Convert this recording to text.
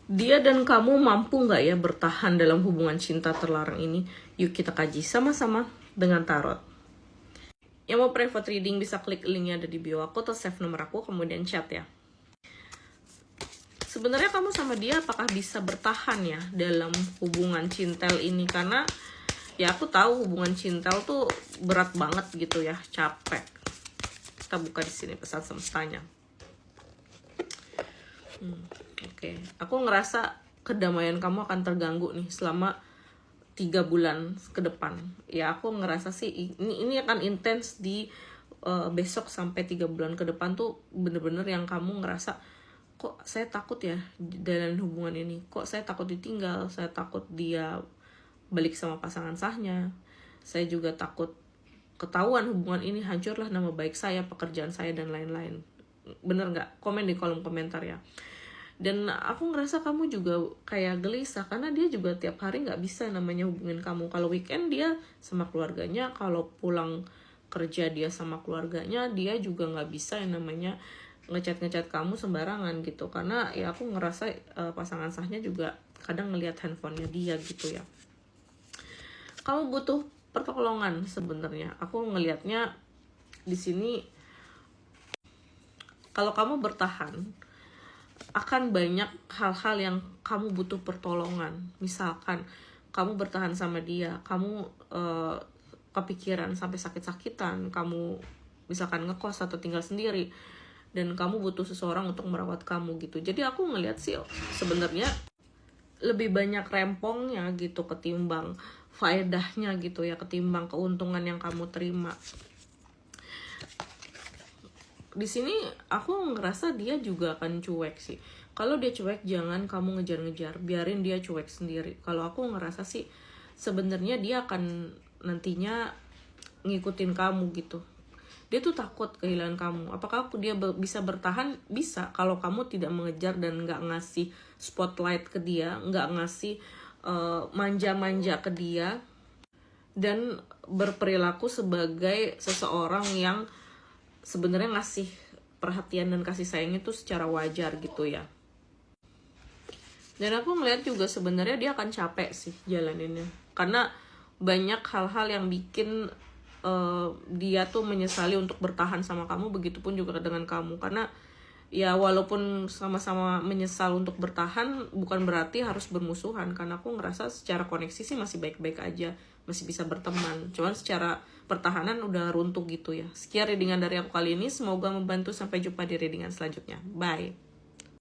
Dia dan kamu mampu nggak ya bertahan dalam hubungan cinta terlarang ini? Yuk kita kaji sama-sama dengan tarot. Yang mau private reading bisa klik linknya ada di bio aku atau save nomor aku kemudian chat ya. Sebenarnya kamu sama dia apakah bisa bertahan ya dalam hubungan cinta ini? Karena ya aku tahu hubungan cinta tuh berat banget gitu ya, capek. Kita buka di sini pesan semestanya. Oke. Aku ngerasa kedamaian kamu akan terganggu nih selama 3 bulan ke depan. Ya aku ngerasa sih ini akan intens di besok sampai 3 bulan ke depan tuh bener-bener yang kamu ngerasa kok saya takut ya dalam hubungan ini. Kok saya takut ditinggal, saya takut dia balik sama pasangan sahnya. Saya juga takut ketahuan hubungan ini hancurlah nama baik saya, pekerjaan saya dan lain-lain. Bener nggak? Komen di kolom komentar ya. Dan aku ngerasa kamu juga kayak gelisah karena dia juga tiap hari nggak bisa namanya hubungin kamu. Kalau weekend dia sama keluarganya, kalau pulang kerja dia sama keluarganya, dia juga nggak bisa yang namanya ngechat kamu sembarangan gitu. Karena ya aku ngerasa pasangan sahnya juga kadang ngelihat handphonenya dia gitu ya. Kamu butuh pertolongan sebenarnya. Aku ngelihatnya di sini kalau kamu bertahan akan banyak hal-hal yang kamu butuh pertolongan. Misalkan kamu bertahan sama dia, kamu kepikiran sampai sakit-sakitan, kamu misalkan ngekos atau tinggal sendiri, dan kamu butuh seseorang untuk merawat kamu gitu. Jadi aku ngeliat sih sebenarnya lebih banyak rempongnya gitu ketimbang faedahnya gitu ya, ketimbang keuntungan yang kamu terima. Di sini aku ngerasa dia juga akan cuek sih. Kalau dia cuek jangan kamu ngejar-ngejar, biarin dia cuek sendiri. Kalau aku ngerasa sih sebenarnya dia akan nantinya ngikutin kamu gitu. Dia tuh takut kehilangan kamu. Apakah dia bisa bertahan? Bisa kalau kamu tidak mengejar dan nggak ngasih spotlight ke dia, nggak ngasih manja-manja ke dia, dan berperilaku sebagai seseorang yang sebenarnya ngasih perhatian dan kasih sayang itu secara wajar gitu ya. Dan aku ngeliat juga sebenarnya dia akan capek sih jalaninnya, karena banyak hal-hal yang bikin dia tuh menyesali untuk bertahan sama kamu. Begitupun juga dengan kamu, karena ya walaupun sama-sama menyesal untuk bertahan bukan berarti harus bermusuhan. Karena aku ngerasa secara koneksi sih masih baik-baik aja, masih bisa berteman, cuman secara pertahanan udah runtuh gitu ya. Sekian readingan dari aku kali ini, semoga membantu. Sampai jumpa di readingan selanjutnya, bye.